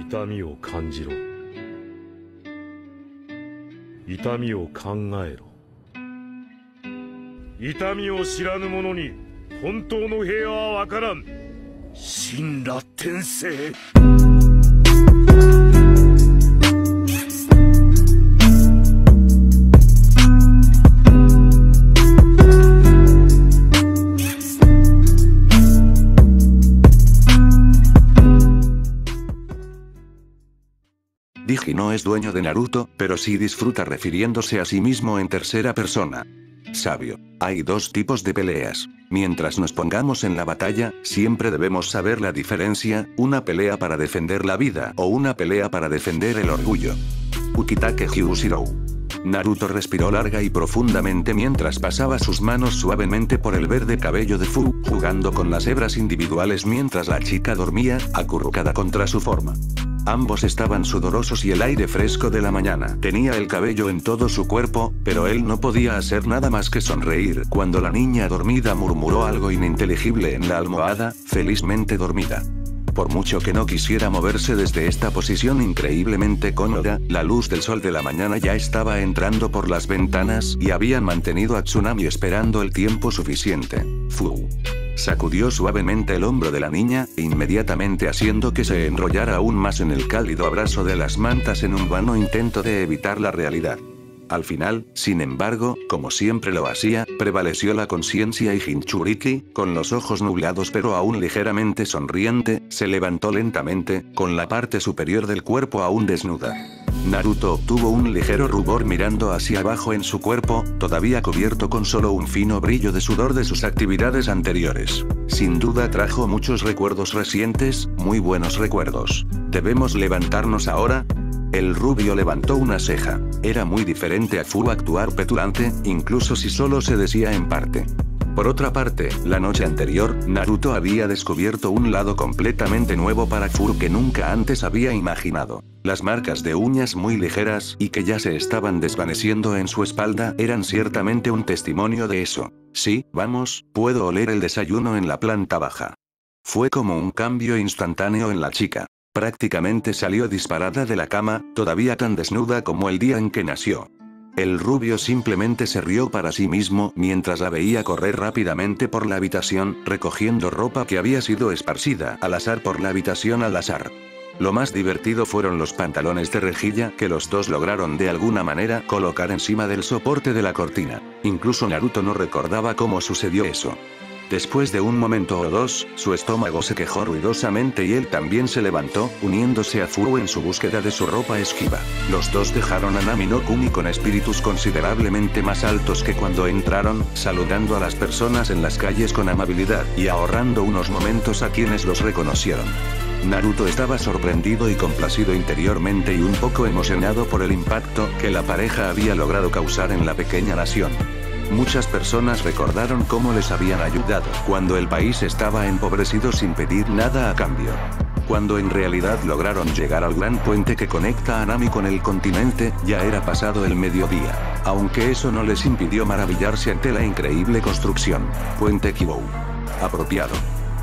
痛みを感じろ。痛みを考えろ。痛みを知らぬ者に本当の平和はわからん。神羅転生。Digi no es dueño de Naruto, pero sí disfruta refiriéndose a sí mismo en tercera persona. Sabio. Hay dos tipos de peleas. Mientras nos pongamos en la batalla, siempre debemos saber la diferencia, una pelea para defender la vida o una pelea para defender el orgullo. Ukitake Hyushirou. Naruto respiró larga y profundamente mientras pasaba sus manos suavemente por el verde cabello de Fu, jugando con las hebras individuales mientras la chica dormía, acurrucada contra su forma. Ambos estaban sudorosos y el aire fresco de la mañana tenía el cabello en todo su cuerpo, pero él no podía hacer nada más que sonreír cuando la niña dormida murmuró algo ininteligible en la almohada, felizmente dormida. Por mucho que no quisiera moverse desde esta posición increíblemente cómoda, la luz del sol de la mañana ya estaba entrando por las ventanas y habían mantenido a Tsunami esperando el tiempo suficiente. Fu sacudió suavemente el hombro de la niña, inmediatamente haciendo que se enrollara aún más en el cálido abrazo de las mantas en un vano intento de evitar la realidad. Al final, sin embargo, como siempre lo hacía, prevaleció la conciencia y Jinchuriki, con los ojos nublados pero aún ligeramente sonriente, se levantó lentamente, con la parte superior del cuerpo aún desnuda. Naruto obtuvo un ligero rubor mirando hacia abajo en su cuerpo, todavía cubierto con solo un fino brillo de sudor de sus actividades anteriores. Sin duda trajo muchos recuerdos recientes, muy buenos recuerdos. ¿Debemos levantarnos ahora? El rubio levantó una ceja. Era muy diferente a Fu actuar petulante, incluso si solo se decía en parte. Por otra parte, la noche anterior, Naruto había descubierto un lado completamente nuevo para Fu que nunca antes había imaginado. Las marcas de uñas muy ligeras y que ya se estaban desvaneciendo en su espalda eran ciertamente un testimonio de eso. Sí, vamos, puedo oler el desayuno en la planta baja. Fue como un cambio instantáneo en la chica. Prácticamente salió disparada de la cama, todavía tan desnuda como el día en que nació. El rubio simplemente se rió para sí mismo mientras la veía correr rápidamente por la habitación, recogiendo ropa que había sido esparcida al azar por la habitación al azar. Lo más divertido fueron los pantalones de rejilla que los dos lograron de alguna manera colocar encima del soporte de la cortina. Incluso Naruto no recordaba cómo sucedió eso. Después de un momento o dos, su estómago se quejó ruidosamente y él también se levantó, uniéndose a Fu en su búsqueda de su ropa esquiva. Los dos dejaron a Nami no Kuni con espíritus considerablemente más altos que cuando entraron, saludando a las personas en las calles con amabilidad y ahorrando unos momentos a quienes los reconocieron. Naruto estaba sorprendido y complacido interiormente y un poco emocionado por el impacto que la pareja había logrado causar en la pequeña nación. Muchas personas recordaron cómo les habían ayudado cuando el país estaba empobrecido sin pedir nada a cambio. Cuando en realidad lograron llegar al gran puente que conecta a Nami con el continente, ya era pasado el mediodía. Aunque eso no les impidió maravillarse ante la increíble construcción. Puente Kibou. Apropiado.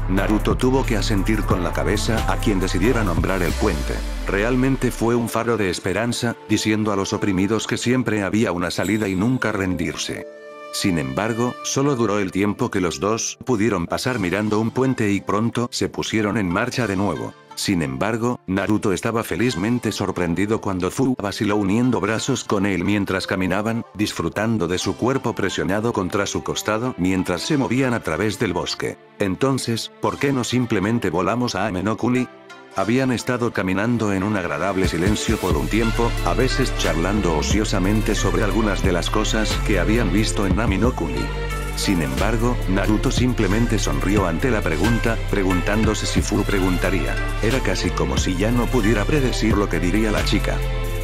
Naruto tuvo que asentir con la cabeza a quien decidiera nombrar el puente. Realmente fue un faro de esperanza, diciendo a los oprimidos que siempre había una salida y nunca rendirse. Sin embargo, solo duró el tiempo que los dos pudieron pasar mirando un puente y pronto se pusieron en marcha de nuevo. Sin embargo, Naruto estaba felizmente sorprendido cuando Fu vaciló uniendo brazos con él mientras caminaban, disfrutando de su cuerpo presionado contra su costado mientras se movían a través del bosque. Entonces, ¿por qué no simplemente volamos a Ame no Kuni? Habían estado caminando en un agradable silencio por un tiempo, a veces charlando ociosamente sobre algunas de las cosas que habían visto en Nami no Kuni. Sin embargo, Naruto simplemente sonrió ante la pregunta, preguntándose si Fu preguntaría. Era casi como si ya no pudiera predecir lo que diría la chica.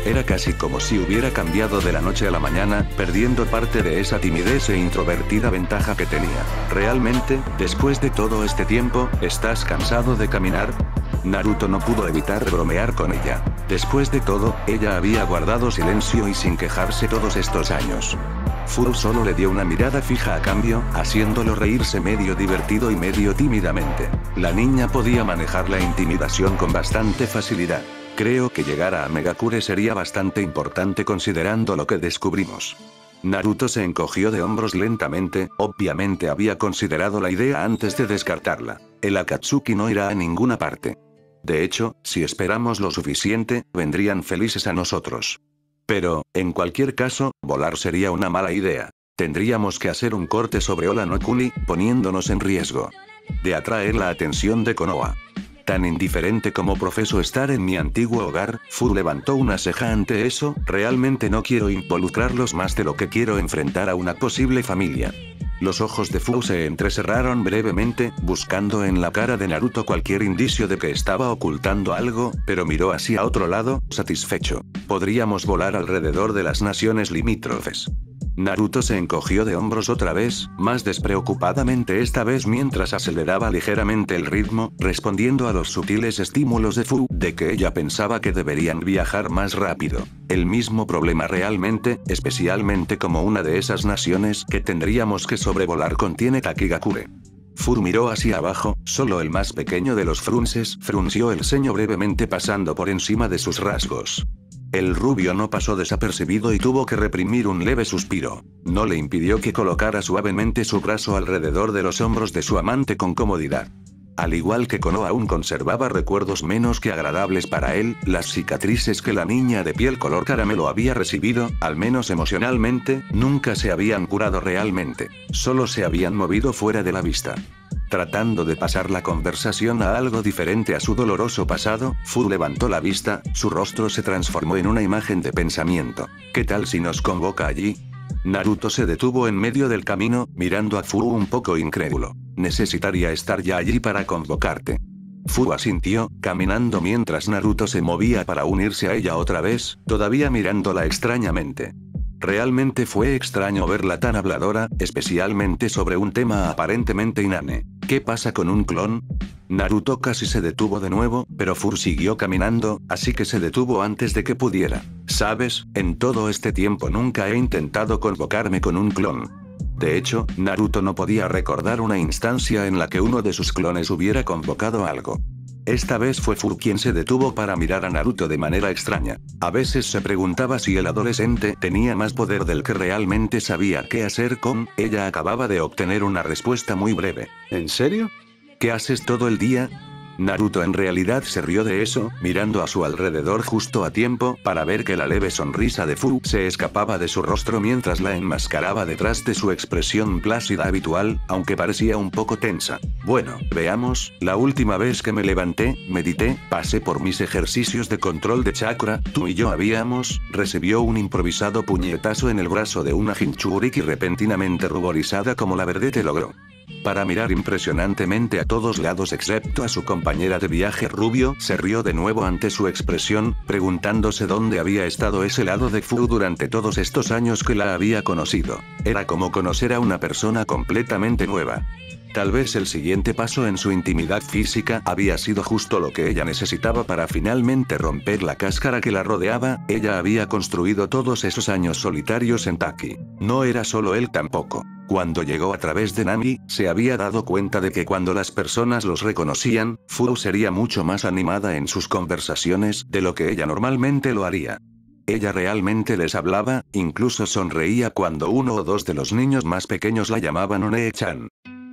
Era casi como si hubiera cambiado de la noche a la mañana, perdiendo parte de esa timidez e introvertida ventaja que tenía. ¿Realmente, después de todo este tiempo, estás cansado de caminar? Naruto no pudo evitar bromear con ella. Después de todo, ella había guardado silencio y sin quejarse todos estos años. Fu solo le dio una mirada fija a cambio, haciéndolo reírse medio divertido y medio tímidamente. La niña podía manejar la intimidación con bastante facilidad. Creo que llegar a Megakure sería bastante importante considerando lo que descubrimos. Naruto se encogió de hombros lentamente, obviamente había considerado la idea antes de descartarla. El Akatsuki no irá a ninguna parte. De hecho, si esperamos lo suficiente, vendrían felices a nosotros. Pero, en cualquier caso, volar sería una mala idea. Tendríamos que hacer un corte sobre Ola no Kuni, poniéndonos en riesgo de atraer la atención de Konoha. Tan indiferente como profeso estar en mi antiguo hogar, Fu levantó una ceja ante eso, realmente no quiero involucrarlos más de lo que quiero enfrentar a una posible familia. Los ojos de Fu se entrecerraron brevemente, buscando en la cara de Naruto cualquier indicio de que estaba ocultando algo, pero miró hacia otro lado, satisfecho. Podríamos volar alrededor de las naciones limítrofes. Naruto se encogió de hombros otra vez, más despreocupadamente esta vez mientras aceleraba ligeramente el ritmo, respondiendo a los sutiles estímulos de Fu, de que ella pensaba que deberían viajar más rápido. El mismo problema realmente, especialmente como una de esas naciones que tendríamos que sobrevolar contiene Kakigakure. Fu miró hacia abajo, solo el más pequeño de los frunces frunció el ceño brevemente pasando por encima de sus rasgos. El rubio no pasó desapercibido y tuvo que reprimir un leve suspiro. No le impidió que colocara suavemente su brazo alrededor de los hombros de su amante con comodidad. Al igual que Konoha aún conservaba recuerdos menos que agradables para él, las cicatrices que la niña de piel color caramelo había recibido, al menos emocionalmente, nunca se habían curado realmente. Solo se habían movido fuera de la vista. Tratando de pasar la conversación a algo diferente a su doloroso pasado, Fu levantó la vista, su rostro se transformó en una imagen de pensamiento. ¿Qué tal si nos convoca allí? Naruto se detuvo en medio del camino, mirando a Fu un poco incrédulo. Necesitaría estar ya allí para convocarte. Fu asintió, caminando mientras Naruto se movía para unirse a ella otra vez, todavía mirándola extrañamente. Realmente fue extraño verla tan habladora, especialmente sobre un tema aparentemente inane. ¿Qué pasa con un clon? Naruto casi se detuvo de nuevo, pero Fu siguió caminando, así que se detuvo antes de que pudiera. ¿Sabes? En todo este tiempo nunca he intentado convocarme con un clon. De hecho, Naruto no podía recordar una instancia en la que uno de sus clones hubiera convocado algo. Esta vez fue Fu quien se detuvo para mirar a Naruto de manera extraña. A veces se preguntaba si el adolescente tenía más poder del que realmente sabía qué hacer con. Ella acababa de obtener una respuesta muy breve. ¿En serio? ¿Qué haces todo el día? Naruto en realidad se rió de eso, mirando a su alrededor justo a tiempo para ver que la leve sonrisa de Fu se escapaba de su rostro mientras la enmascaraba detrás de su expresión plácida habitual, aunque parecía un poco tensa. Bueno, veamos, la última vez que me levanté, medité, pasé por mis ejercicios de control de chakra, tú y yo habíamos, recibió un improvisado puñetazo en el brazo de una Jinchuriki repentinamente ruborizada como la verdete logró. Para mirar impresionantemente a todos lados excepto a su compañera de viaje rubio, se rió de nuevo ante su expresión, preguntándose dónde había estado ese lado de Fu durante todos estos años que la había conocido. Era como conocer a una persona completamente nueva. Tal vez el siguiente paso en su intimidad física había sido justo lo que ella necesitaba para finalmente romper la cáscara que la rodeaba. Ella había construido todos esos años solitarios en Taki. No era solo él tampoco. Cuando llegó a través de Nami, se había dado cuenta de que cuando las personas los reconocían, Fu sería mucho más animada en sus conversaciones de lo que ella normalmente lo haría. Ella realmente les hablaba, incluso sonreía cuando uno o dos de los niños más pequeños la llamaban One-chan.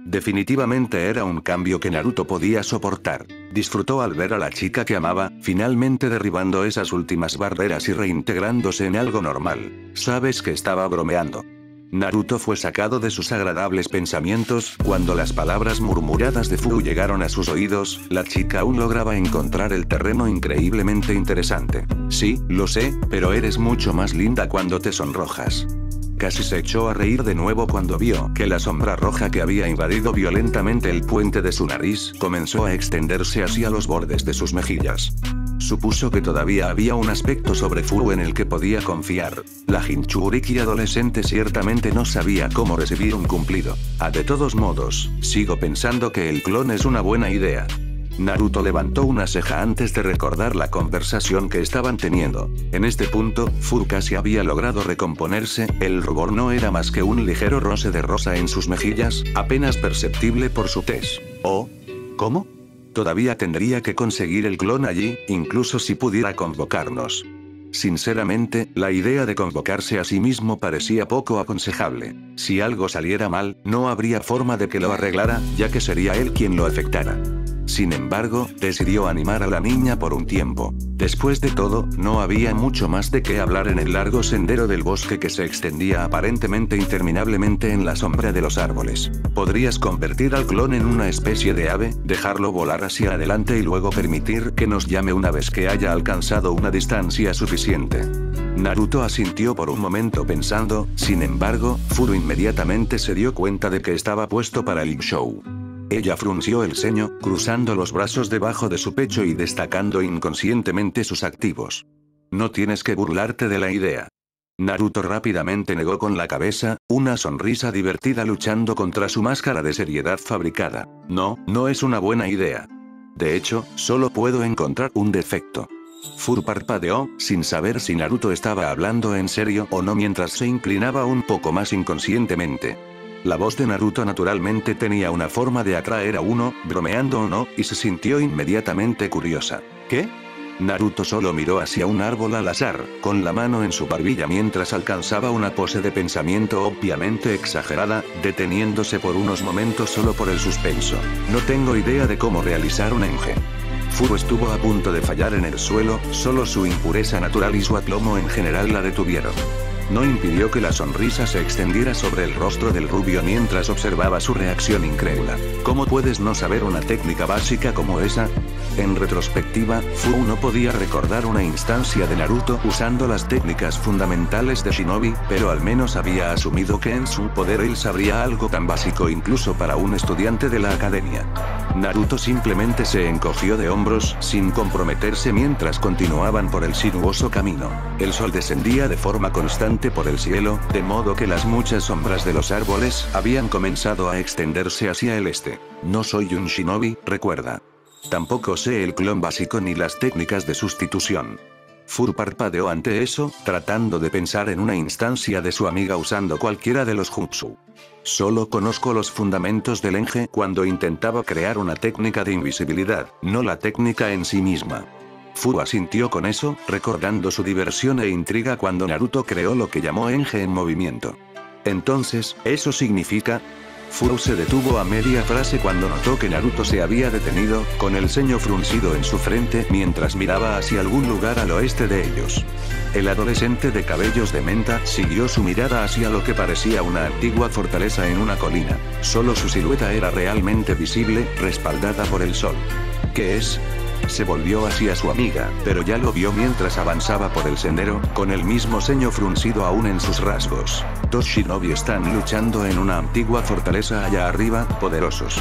Definitivamente era un cambio que Naruto podía soportar. Disfrutó al ver a la chica que amaba, finalmente derribando esas últimas barreras y reintegrándose en algo normal. Sabes que estaba bromeando. Naruto fue sacado de sus agradables pensamientos, cuando las palabras murmuradas de Fu llegaron a sus oídos, la chica aún lograba encontrar el terreno increíblemente interesante. Sí, lo sé, pero eres mucho más linda cuando te sonrojas. Casi se echó a reír de nuevo cuando vio que la sombra roja que había invadido violentamente el puente de su nariz comenzó a extenderse hacia los bordes de sus mejillas. Supuso que todavía había un aspecto sobre Fu en el que podía confiar. La Jinchuriki adolescente ciertamente no sabía cómo recibir un cumplido. De todos modos, sigo pensando que el clon es una buena idea. Naruto levantó una ceja antes de recordar la conversación que estaban teniendo. En este punto, Fu casi había logrado recomponerse, el rubor no era más que un ligero roce de rosa en sus mejillas, apenas perceptible por su tez. ¿Oh? ¿Cómo? Todavía tendría que conseguir el clon allí, incluso si pudiera convocarnos. Sinceramente, la idea de convocarse a sí mismo parecía poco aconsejable. Si algo saliera mal, no habría forma de que lo arreglara, ya que sería él quien lo afectara. Sin embargo, decidió animar a la niña por un tiempo. Después de todo, no había mucho más de qué hablar en el largo sendero del bosque que se extendía aparentemente interminablemente en la sombra de los árboles. Podrías convertir al clon en una especie de ave, dejarlo volar hacia adelante y luego permitir que nos llame una vez que haya alcanzado una distancia suficiente. Naruto asintió por un momento pensando, sin embargo, Furu inmediatamente se dio cuenta de que estaba puesto para el show. Ella frunció el ceño, cruzando los brazos debajo de su pecho y destacando inconscientemente sus activos. No tienes que burlarte de la idea. Naruto rápidamente negó con la cabeza, una sonrisa divertida luchando contra su máscara de seriedad fabricada. No, no es una buena idea. De hecho, solo puedo encontrar un defecto. Fur parpadeó, sin saber si Naruto estaba hablando en serio o no mientras se inclinaba un poco más inconscientemente. La voz de Naruto naturalmente tenía una forma de atraer a uno, bromeando o no, y se sintió inmediatamente curiosa. ¿Qué? Naruto solo miró hacia un árbol al azar, con la mano en su barbilla mientras alcanzaba una pose de pensamiento obviamente exagerada, deteniéndose por unos momentos solo por el suspenso. No tengo idea de cómo realizar un enge. Furu estuvo a punto de fallar en el suelo, solo su impureza natural y su aplomo en general la detuvieron. No impidió que la sonrisa se extendiera sobre el rostro del rubio mientras observaba su reacción incrédula. ¿Cómo puedes no saber una técnica básica como esa? En retrospectiva, Furu no podía recordar una instancia de Naruto usando las técnicas fundamentales de Shinobi, pero al menos había asumido que en su poder él sabría algo tan básico incluso para un estudiante de la academia. Naruto simplemente se encogió de hombros, sin comprometerse mientras continuaban por el sinuoso camino. El sol descendía de forma constante por el cielo, de modo que las muchas sombras de los árboles habían comenzado a extenderse hacia el este. No soy un shinobi, recuerda. Tampoco sé el clon básico ni las técnicas de sustitución. Fur parpadeó ante eso, tratando de pensar en una instancia de su amiga usando cualquiera de los jutsu. Solo conozco los fundamentos del enge cuando intentaba crear una técnica de invisibilidad, no la técnica en sí misma. Furu asintió con eso, recordando su diversión e intriga cuando Naruto creó lo que llamó enge en movimiento. Entonces, ¿eso significa? Furu se detuvo a media frase cuando notó que Naruto se había detenido, con el ceño fruncido en su frente mientras miraba hacia algún lugar al oeste de ellos. El adolescente de cabellos de menta siguió su mirada hacia lo que parecía una antigua fortaleza en una colina. Solo su silueta era realmente visible, respaldada por el sol. ¿Qué es? Se volvió hacia su amiga, pero ya lo vio mientras avanzaba por el sendero, con el mismo ceño fruncido aún en sus rasgos. Dos shinobi están luchando en una antigua fortaleza allá arriba, poderosos.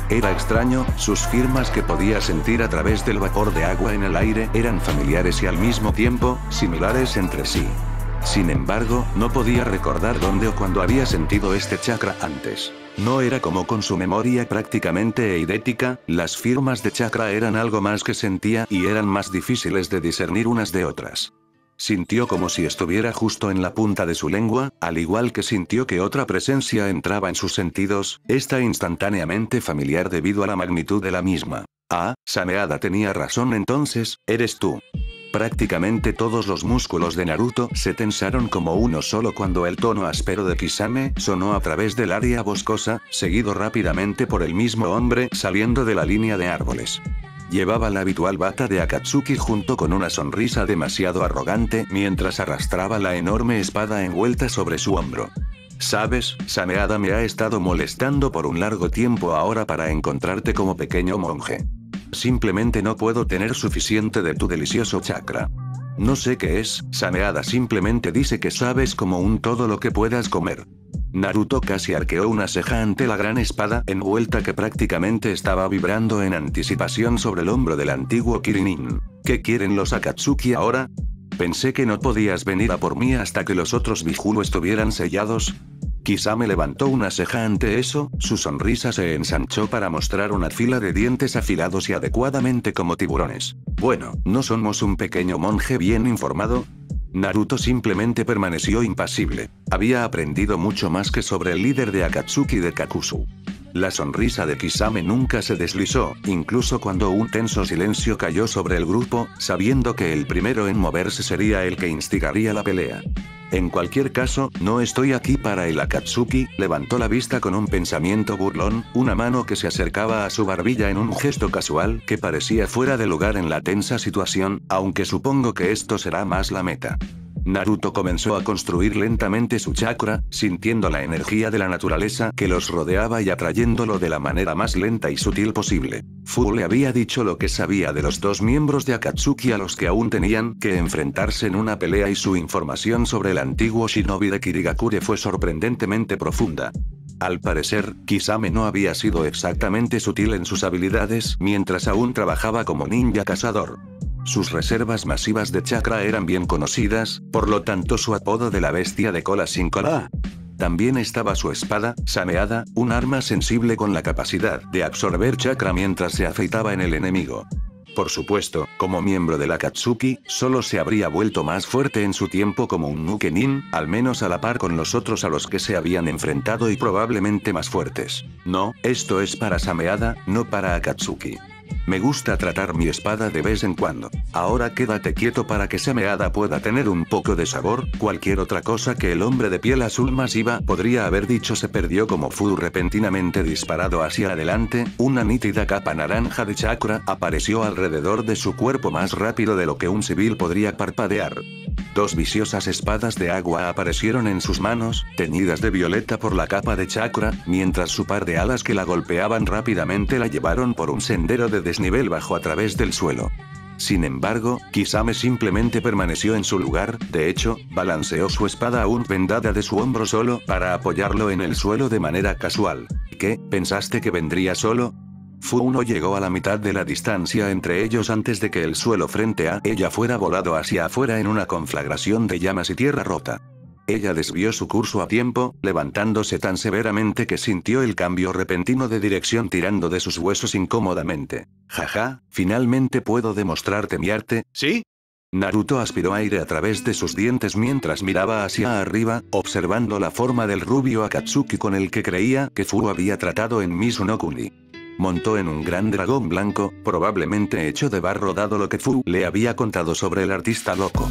Era extraño, sus firmas que podía sentir a través del vapor de agua en el aire eran familiares y al mismo tiempo, similares entre sí. Sin embargo, no podía recordar dónde o cuándo había sentido este chakra antes. No era como con su memoria prácticamente eidética, las firmas de chakra eran algo más que sentía y eran más difíciles de discernir unas de otras. Sintió como si estuviera justo en la punta de su lengua, al igual que sintió que otra presencia entraba en sus sentidos, esta instantáneamente familiar debido a la magnitud de la misma. Ah, Sameada tenía razón entonces, eres tú. Prácticamente todos los músculos de Naruto se tensaron como uno solo cuando el tono áspero de Kisame sonó a través del área boscosa, seguido rápidamente por el mismo hombre saliendo de la línea de árboles. Llevaba la habitual bata de Akatsuki junto con una sonrisa demasiado arrogante mientras arrastraba la enorme espada envuelta sobre su hombro. ¿Sabes? Sameada me ha estado molestando por un largo tiempo ahora para encontrarte como pequeño monje. Simplemente no puedo tener suficiente de tu delicioso chakra. No sé qué es, Sameada simplemente dice que sabes como un todo lo que puedas comer. Naruto casi arqueó una ceja ante la gran espada envuelta que prácticamente estaba vibrando en anticipación sobre el hombro del antiguo Kirinin. ¿Qué quieren los Akatsuki ahora? Pensé que no podías venir a por mí hasta que los otros Bijulu estuvieran sellados. Kisame levantó una ceja ante eso, su sonrisa se ensanchó para mostrar una fila de dientes afilados y adecuadamente como tiburones. Bueno, ¿no somos un pequeño monje bien informado? Naruto simplemente permaneció impasible. Había aprendido mucho más que sobre el líder de Akatsuki de Kakuzu. La sonrisa de Kisame nunca se deslizó, incluso cuando un tenso silencio cayó sobre el grupo, sabiendo que el primero en moverse sería el que instigaría la pelea. En cualquier caso, no estoy aquí para el Akatsuki, levantó la vista con un pensamiento burlón, una mano que se acercaba a su barbilla en un gesto casual que parecía fuera de lugar en la tensa situación, aunque supongo que esto será más la meta. Naruto comenzó a construir lentamente su chakra, sintiendo la energía de la naturaleza que los rodeaba y atrayéndolo de la manera más lenta y sutil posible. Fu le había dicho lo que sabía de los dos miembros de Akatsuki a los que aún tenían que enfrentarse en una pelea y su información sobre el antiguo shinobi de Kirigakure fue sorprendentemente profunda. Al parecer, Kisame no había sido exactamente sutil en sus habilidades mientras aún trabajaba como ninja cazador. Sus reservas masivas de chakra eran bien conocidas, por lo tanto su apodo de la bestia de cola sin cola. También estaba su espada, Sameada, un arma sensible con la capacidad de absorber chakra mientras se afeitaba en el enemigo. Por supuesto, como miembro del Akatsuki, solo se habría vuelto más fuerte en su tiempo como un Nukenin, al menos a la par con los otros a los que se habían enfrentado y probablemente más fuertes. No, esto es para Sameada, no para Akatsuki. Me gusta tratar mi espada de vez en cuando. Ahora quédate quieto para que Sameada pueda tener un poco de sabor. Cualquier otra cosa que el hombre de piel azul masiva podría haber dicho se perdió como Fu repentinamente disparado hacia adelante, una nítida capa naranja de chakra apareció alrededor de su cuerpo más rápido de lo que un civil podría parpadear. Dos viciosas espadas de agua aparecieron en sus manos, teñidas de violeta por la capa de chakra, mientras su par de alas que la golpeaban rápidamente la llevaron por un sendero de desnivel bajo a través del suelo. Sin embargo, Kisame simplemente permaneció en su lugar, de hecho, balanceó su espada aún pendada de su hombro solo para apoyarlo en el suelo de manera casual. ¿Qué, pensaste que vendría solo? Fu no llegó a la mitad de la distancia entre ellos antes de que el suelo frente a ella fuera volado hacia afuera en una conflagración de llamas y tierra rota. Ella desvió su curso a tiempo, levantándose tan severamente que sintió el cambio repentino de dirección tirando de sus huesos incómodamente. Jaja, finalmente puedo demostrarte mi arte, ¿sí? Naruto aspiró aire a través de sus dientes mientras miraba hacia arriba, observando la forma del rubio Akatsuki con el que creía que Fu había tratado en Mizunokuni. Montó en un gran dragón blanco, probablemente hecho de barro dado lo que Fu le había contado sobre el artista loco.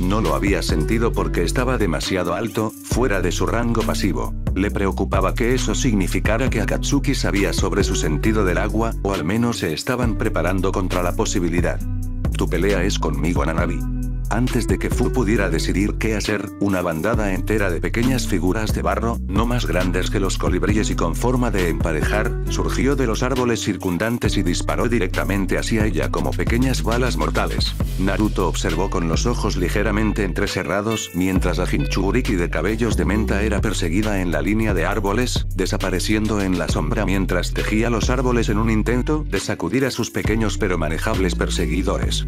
No lo había sentido porque estaba demasiado alto, fuera de su rango pasivo. Le preocupaba que eso significara que Akatsuki sabía sobre su sentido del agua, o al menos se estaban preparando contra la posibilidad. Tu pelea es conmigo, Nanabi. Antes de que Fu pudiera decidir qué hacer, una bandada entera de pequeñas figuras de barro, no más grandes que los colibríes y con forma de emparejar, surgió de los árboles circundantes y disparó directamente hacia ella como pequeñas balas mortales. Naruto observó con los ojos ligeramente entrecerrados mientras la Jinchuriki de cabellos de menta era perseguida en la línea de árboles, desapareciendo en la sombra mientras tejía los árboles en un intento de sacudir a sus pequeños pero manejables perseguidores.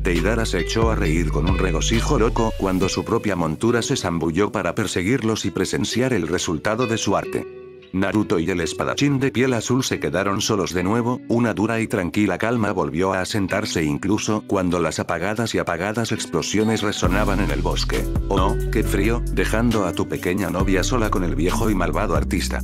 Deidara se echó a reír con un regocijo loco cuando su propia montura se zambulló para perseguirlos y presenciar el resultado de su arte. Naruto y el espadachín de piel azul se quedaron solos de nuevo, una dura y tranquila calma volvió a asentarse incluso cuando las apagadas y apagadas explosiones resonaban en el bosque. Oh no, qué frío, dejando a tu pequeña novia sola con el viejo y malvado artista.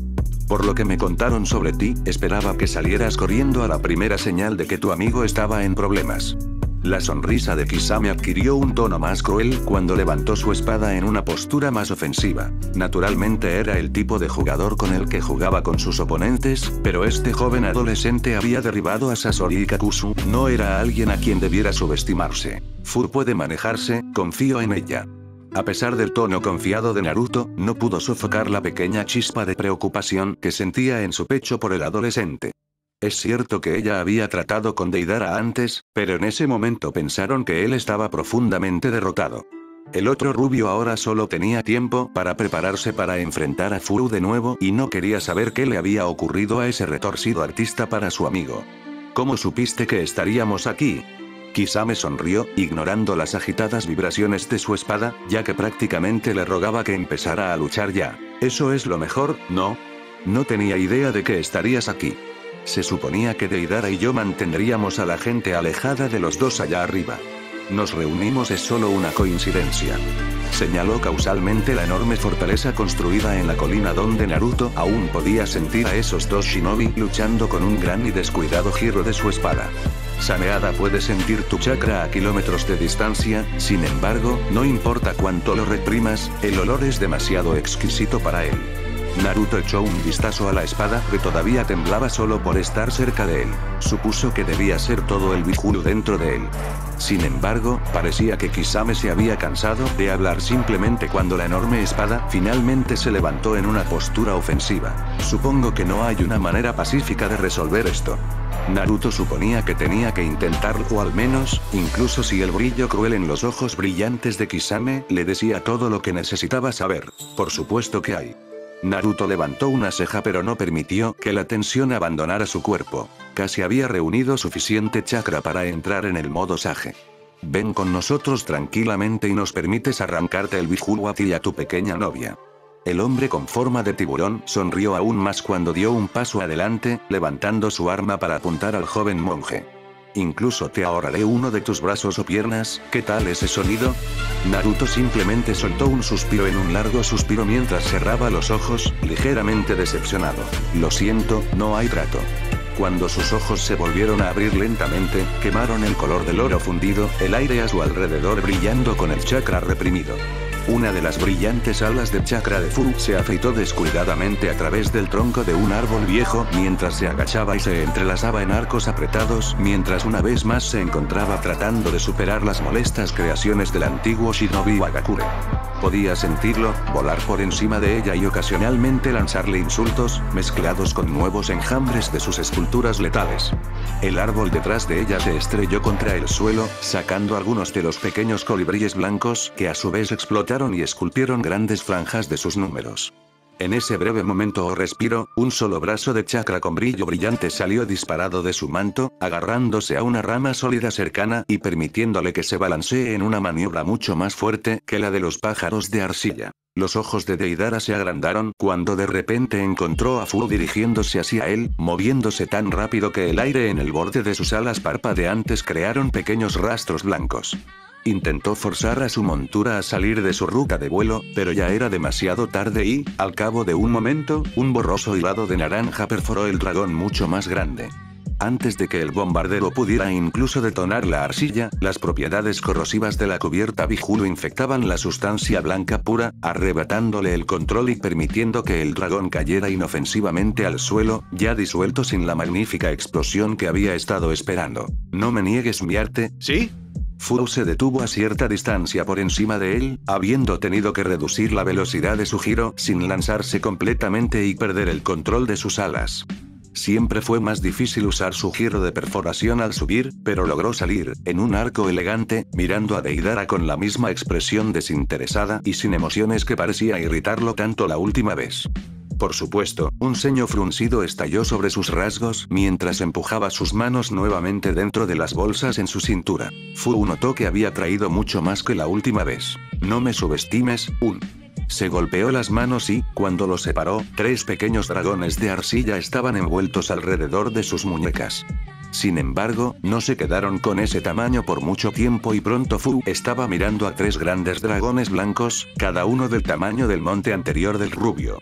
Por lo que me contaron sobre ti, esperaba que salieras corriendo a la primera señal de que tu amigo estaba en problemas. La sonrisa de Kisame adquirió un tono más cruel cuando levantó su espada en una postura más ofensiva. Naturalmente era el tipo de jugador con el que jugaba con sus oponentes, pero este joven adolescente había derribado a Sasori y Kakuzu, no era alguien a quien debiera subestimarse. Fu puede manejarse, confío en ella. A pesar del tono confiado de Naruto, no pudo sofocar la pequeña chispa de preocupación que sentía en su pecho por el adolescente. Es cierto que ella había tratado con Deidara antes, pero en ese momento pensaron que él estaba profundamente derrotado. El otro rubio ahora solo tenía tiempo para prepararse para enfrentar a Fu de nuevo y no quería saber qué le había ocurrido a ese retorcido artista para su amigo. ¿Cómo supiste que estaríamos aquí? Kisame sonrió, ignorando las agitadas vibraciones de su espada, ya que prácticamente le rogaba que empezara a luchar ya. Eso es lo mejor, ¿no? No tenía idea de que estarías aquí. Se suponía que Deidara y yo mantendríamos a la gente alejada de los dos allá arriba. Nos reunimos es solo una coincidencia. Señaló causalmente la enorme fortaleza construida en la colina donde Naruto aún podía sentir a esos dos shinobi luchando con un gran y descuidado giro de su espada. Saneada puede sentir tu chakra a kilómetros de distancia, sin embargo, no importa cuánto lo reprimas, el olor es demasiado exquisito para él. Naruto echó un vistazo a la espada que todavía temblaba solo por estar cerca de él. Supuso que debía ser todo el Bihulu dentro de él. Sin embargo, parecía que Kisame se había cansado de hablar simplemente cuando la enorme espada finalmente se levantó en una postura ofensiva. Supongo que no hay una manera pacífica de resolver esto. Naruto suponía que tenía que intentarlo o al menos, incluso si el brillo cruel en los ojos brillantes de Kisame le decía todo lo que necesitaba saber. Por supuesto que hay. Naruto levantó una ceja pero no permitió que la tensión abandonara su cuerpo. Casi había reunido suficiente chakra para entrar en el modo Sage. Ven con nosotros tranquilamente y nos permites arrancarte el Bihulu a ti y a tu pequeña novia. El hombre con forma de tiburón sonrió aún más cuando dio un paso adelante, levantando su arma para apuntar al joven monje. Incluso te ahorraré uno de tus brazos o piernas. ¿Qué tal ese sonido? Naruto simplemente soltó un suspiro en un largo suspiro mientras cerraba los ojos, ligeramente decepcionado. Lo siento, no hay trato. Cuando sus ojos se volvieron a abrir lentamente, quemaron el color del oro fundido, el aire a su alrededor brillando con el chakra reprimido. Una de las brillantes alas de chakra de Fu se afeitó descuidadamente a través del tronco de un árbol viejo mientras se agachaba y se entrelazaba en arcos apretados mientras una vez más se encontraba tratando de superar las molestas creaciones del antiguo shinobi Wagakure. Podía sentirlo, volar por encima de ella y ocasionalmente lanzarle insultos, mezclados con nuevos enjambres de sus esculturas letales. El árbol detrás de ella se estrelló contra el suelo, sacando algunos de los pequeños colibríes blancos que a su vez explotaron y esculpieron grandes franjas de sus números. En ese breve momento o respiro, un solo brazo de chakra con brillo brillante salió disparado de su manto, agarrándose a una rama sólida cercana y permitiéndole que se balancee en una maniobra mucho más fuerte que la de los pájaros de arcilla. Los ojos de Deidara se agrandaron cuando de repente encontró a Fu dirigiéndose hacia él, moviéndose tan rápido que el aire en el borde de sus alas parpadeantes crearon pequeños rastros blancos. Intentó forzar a su montura a salir de su ruta de vuelo, pero ya era demasiado tarde y, al cabo de un momento, un borroso hilado de naranja perforó el dragón mucho más grande. Antes de que el bombardero pudiera incluso detonar la arcilla, las propiedades corrosivas de la cubierta Bihulu infectaban la sustancia blanca pura, arrebatándole el control y permitiendo que el dragón cayera inofensivamente al suelo, ya disuelto sin la magnífica explosión que había estado esperando. ¿No me niegues mi arte? ¿Sí? Fu se detuvo a cierta distancia por encima de él, habiendo tenido que reducir la velocidad de su giro sin lanzarse completamente y perder el control de sus alas. Siempre fue más difícil usar su giro de perforación al subir, pero logró salir, en un arco elegante, mirando a Deidara con la misma expresión desinteresada y sin emociones que parecía irritarlo tanto la última vez. Por supuesto, un ceño fruncido estalló sobre sus rasgos mientras empujaba sus manos nuevamente dentro de las bolsas en su cintura. Fu notó que había traído mucho más que la última vez. No me subestimes, Se golpeó las manos y, cuando lo separó, 3 pequeños dragones de arcilla estaban envueltos alrededor de sus muñecas. Sin embargo, no se quedaron con ese tamaño por mucho tiempo y pronto Fu estaba mirando a 3 grandes dragones blancos, cada uno del tamaño del monte anterior del rubio.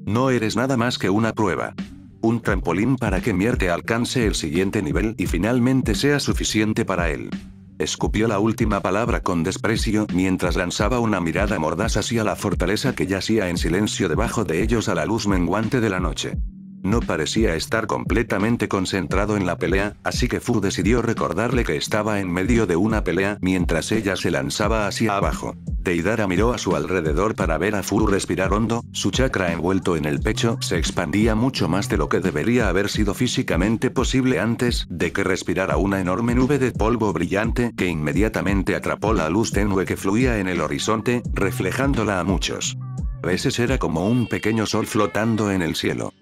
No eres nada más que una prueba. Un trampolín para que mi arte alcance el siguiente nivel y finalmente sea suficiente para él. Escupió la última palabra con desprecio mientras lanzaba una mirada mordaz hacia la fortaleza que yacía en silencio debajo de ellos a la luz menguante de la noche. No parecía estar completamente concentrado en la pelea, así que Fu decidió recordarle que estaba en medio de una pelea mientras ella se lanzaba hacia abajo. Deidara miró a su alrededor para ver a Fu respirar hondo, su chakra envuelto en el pecho se expandía mucho más de lo que debería haber sido físicamente posible antes de que respirara una enorme nube de polvo brillante que inmediatamente atrapó la luz tenue que fluía en el horizonte, reflejándola a muchos. A veces era como un pequeño sol flotando en el cielo.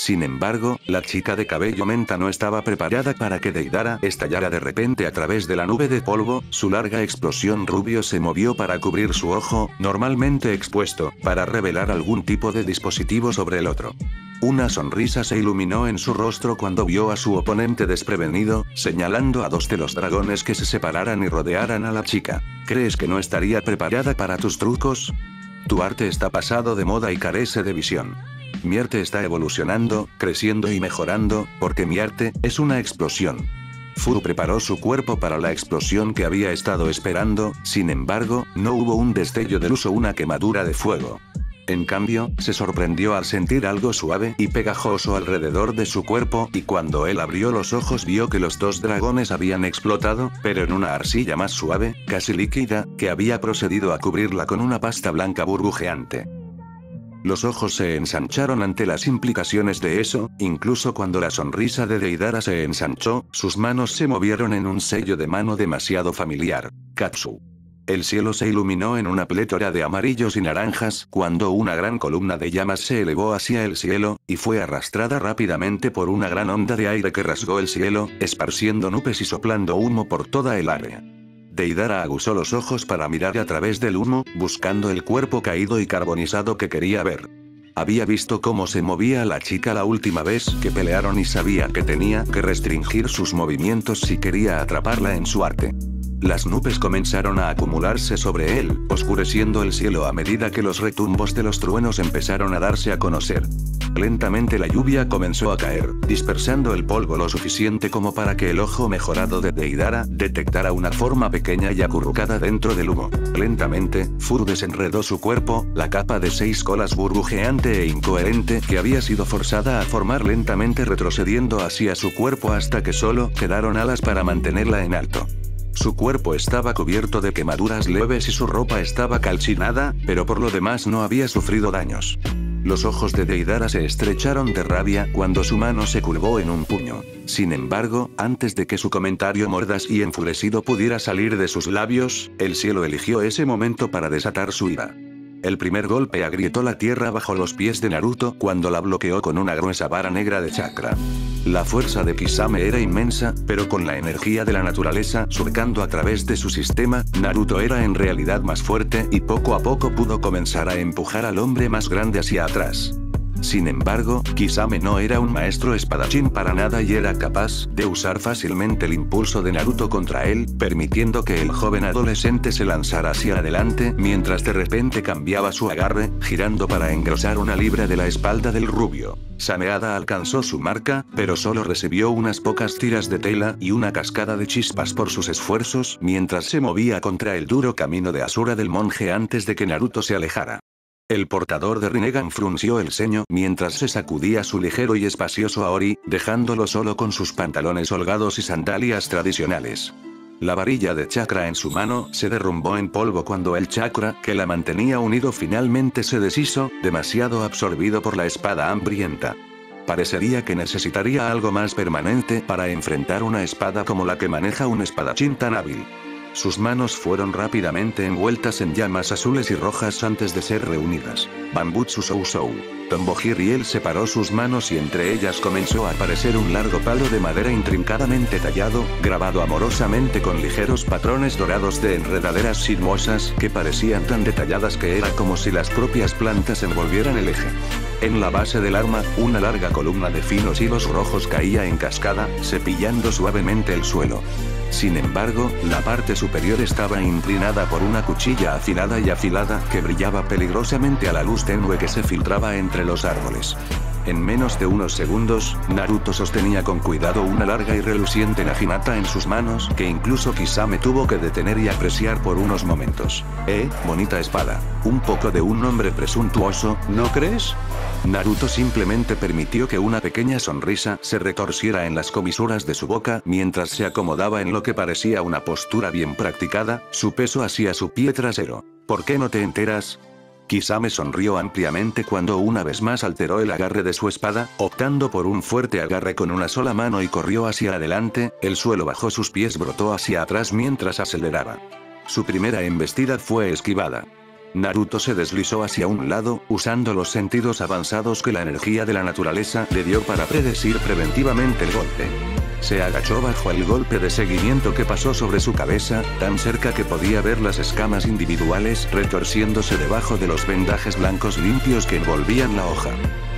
Sin embargo, la chica de cabello menta no estaba preparada para que Deidara estallara de repente a través de la nube de polvo. Su larga explosión rubio se movió para cubrir su ojo, normalmente expuesto, para revelar algún tipo de dispositivo sobre el otro. Una sonrisa se iluminó en su rostro cuando vio a su oponente desprevenido, señalando a dos de los dragones que se separaran y rodearan a la chica. ¿Crees que no estaría preparada para tus trucos? Tu arte está pasado de moda y carece de visión. Mi arte está evolucionando, creciendo y mejorando, porque mi arte es una explosión. Furu preparó su cuerpo para la explosión que había estado esperando, sin embargo, no hubo un destello de luz o una quemadura de fuego. En cambio, se sorprendió al sentir algo suave y pegajoso alrededor de su cuerpo, y cuando él abrió los ojos vio que los dos dragones habían explotado, pero en una arcilla más suave, casi líquida, que había procedido a cubrirla con una pasta blanca burbujeante. Los ojos se ensancharon ante las implicaciones de eso, incluso cuando la sonrisa de Deidara se ensanchó, sus manos se movieron en un sello de mano demasiado familiar. Katsu. El cielo se iluminó en una plétora de amarillos y naranjas, cuando una gran columna de llamas se elevó hacia el cielo, y fue arrastrada rápidamente por una gran onda de aire que rasgó el cielo, esparciendo nubes y soplando humo por toda el área. Deidara aguzó los ojos para mirar a través del humo, buscando el cuerpo caído y carbonizado que quería ver. Había visto cómo se movía la chica la última vez que pelearon y sabía que tenía que restringir sus movimientos si quería atraparla en su arte. Las nubes comenzaron a acumularse sobre él, oscureciendo el cielo a medida que los retumbos de los truenos empezaron a darse a conocer. Lentamente la lluvia comenzó a caer, dispersando el polvo lo suficiente como para que el ojo mejorado de Deidara detectara una forma pequeña y acurrucada dentro del humo. Lentamente, Furu desenredó su cuerpo, la capa de 6 colas burbujeante e incoherente que había sido forzada a formar lentamente retrocediendo hacia su cuerpo hasta que solo quedaron alas para mantenerla en alto. Su cuerpo estaba cubierto de quemaduras leves y su ropa estaba calcinada, pero por lo demás no había sufrido daños. Los ojos de Deidara se estrecharon de rabia cuando su mano se curvó en un puño. Sin embargo, antes de que su comentario mordaz y enfurecido pudiera salir de sus labios, el cielo eligió ese momento para desatar su ira. El primer golpe agrietó la tierra bajo los pies de Naruto cuando la bloqueó con una gruesa vara negra de chakra. La fuerza de Kisame era inmensa, pero con la energía de la naturaleza surcando a través de su sistema, Naruto era en realidad más fuerte y poco a poco pudo comenzar a empujar al hombre más grande hacia atrás. Sin embargo, Kisame no era un maestro espadachín para nada y era capaz de usar fácilmente el impulso de Naruto contra él, permitiendo que el joven adolescente se lanzara hacia adelante mientras de repente cambiaba su agarre, girando para engrosar una libra de la espalda del rubio. Sameada alcanzó su marca, pero solo recibió unas pocas tiras de tela y una cascada de chispas por sus esfuerzos mientras se movía contra el duro camino de Asura del monje antes de que Naruto se alejara. El portador de Rinnegan frunció el ceño mientras se sacudía su ligero y espacioso Aori, dejándolo solo con sus pantalones holgados y sandalias tradicionales. La varilla de chakra en su mano se derrumbó en polvo cuando el chakra que la mantenía unido finalmente se deshizo, demasiado absorbido por la espada hambrienta. Parecería que necesitaría algo más permanente para enfrentar una espada como la que maneja un espadachín tan hábil. Sus manos fueron rápidamente envueltas en llamas azules y rojas antes de ser reunidas. Bambutsu Sousou. Tomohiro separó sus manos y entre ellas comenzó a aparecer un largo palo de madera intrincadamente tallado, grabado amorosamente con ligeros patrones dorados de enredaderas sinuosas que parecían tan detalladas que era como si las propias plantas envolvieran el eje. En la base del arma, una larga columna de finos hilos rojos caía en cascada, cepillando suavemente el suelo. Sin embargo, la parte superior estaba inclinada por una cuchilla afilada y afilada que brillaba peligrosamente a la luz tenue que se filtraba entre los árboles. En menos de unos segundos, Naruto sostenía con cuidado una larga y reluciente naginata en sus manos que incluso Kisame tuvo que detener y apreciar por unos momentos. Bonita espada. Un poco de un hombre presuntuoso, ¿no crees? Naruto simplemente permitió que una pequeña sonrisa se retorciera en las comisuras de su boca mientras se acomodaba en lo que parecía una postura bien practicada, su peso hacia su pie trasero. ¿Por qué no te enteras? Kisame sonrió ampliamente cuando una vez más alteró el agarre de su espada, optando por un fuerte agarre con una sola mano y corrió hacia adelante, el suelo bajo sus pies brotó hacia atrás mientras aceleraba. Su primera embestida fue esquivada. Naruto se deslizó hacia un lado, usando los sentidos avanzados que la energía de la naturaleza le dio para predecir preventivamente el golpe. Se agachó bajo el golpe de seguimiento que pasó sobre su cabeza, tan cerca que podía ver las escamas individuales retorciéndose debajo de los vendajes blancos limpios que envolvían la hoja.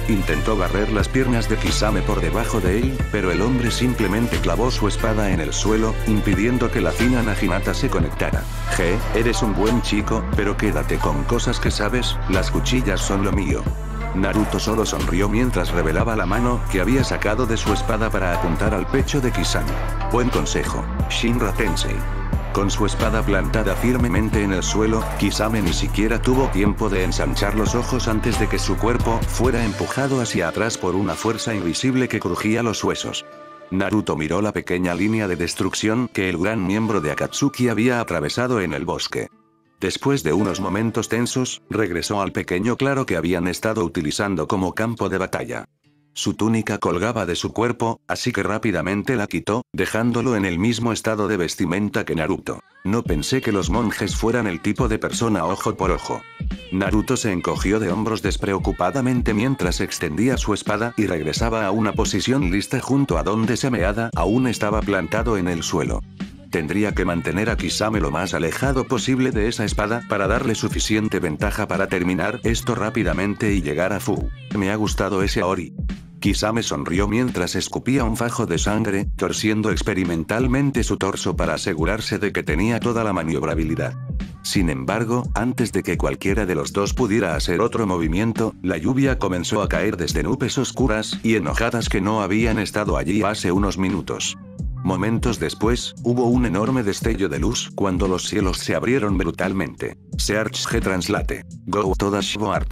Intentó barrer las piernas de Kisame por debajo de él, pero el hombre simplemente clavó su espada en el suelo, impidiendo que la fina Naginata se conectara. Eres un buen chico, pero quédate con cosas que sabes, las cuchillas son lo mío. Naruto solo sonrió mientras revelaba la mano que había sacado de su espada para apuntar al pecho de Kisame. Buen consejo, Shinra Tensei. Con su espada plantada firmemente en el suelo, Kisame ni siquiera tuvo tiempo de ensanchar los ojos antes de que su cuerpo fuera empujado hacia atrás por una fuerza invisible que crujía los huesos. Naruto miró la pequeña línea de destrucción que el gran miembro de Akatsuki había atravesado en el bosque. Después de unos momentos tensos, regresó al pequeño claro que habían estado utilizando como campo de batalla. Su túnica colgaba de su cuerpo, así que rápidamente la quitó, dejándolo en el mismo estado de vestimenta que Naruto. No pensé que los monjes fueran el tipo de persona ojo por ojo. Naruto se encogió de hombros despreocupadamente mientras extendía su espada y regresaba a una posición lista junto a donde Sameada aún estaba plantado en el suelo. Tendría que mantener a Kisame lo más alejado posible de esa espada para darle suficiente ventaja para terminar esto rápidamente y llegar a Fu. Me ha gustado ese Aori. Kisame sonrió mientras escupía un fajo de sangre, torciendo experimentalmente su torso para asegurarse de que tenía toda la maniobrabilidad. Sin embargo, antes de que cualquiera de los dos pudiera hacer otro movimiento, la lluvia comenzó a caer desde nubes oscuras y enojadas que no habían estado allí hace unos minutos. Momentos después, hubo un enorme destello de luz cuando los cielos se abrieron brutalmente. Search G Translate. Go to Dashboard.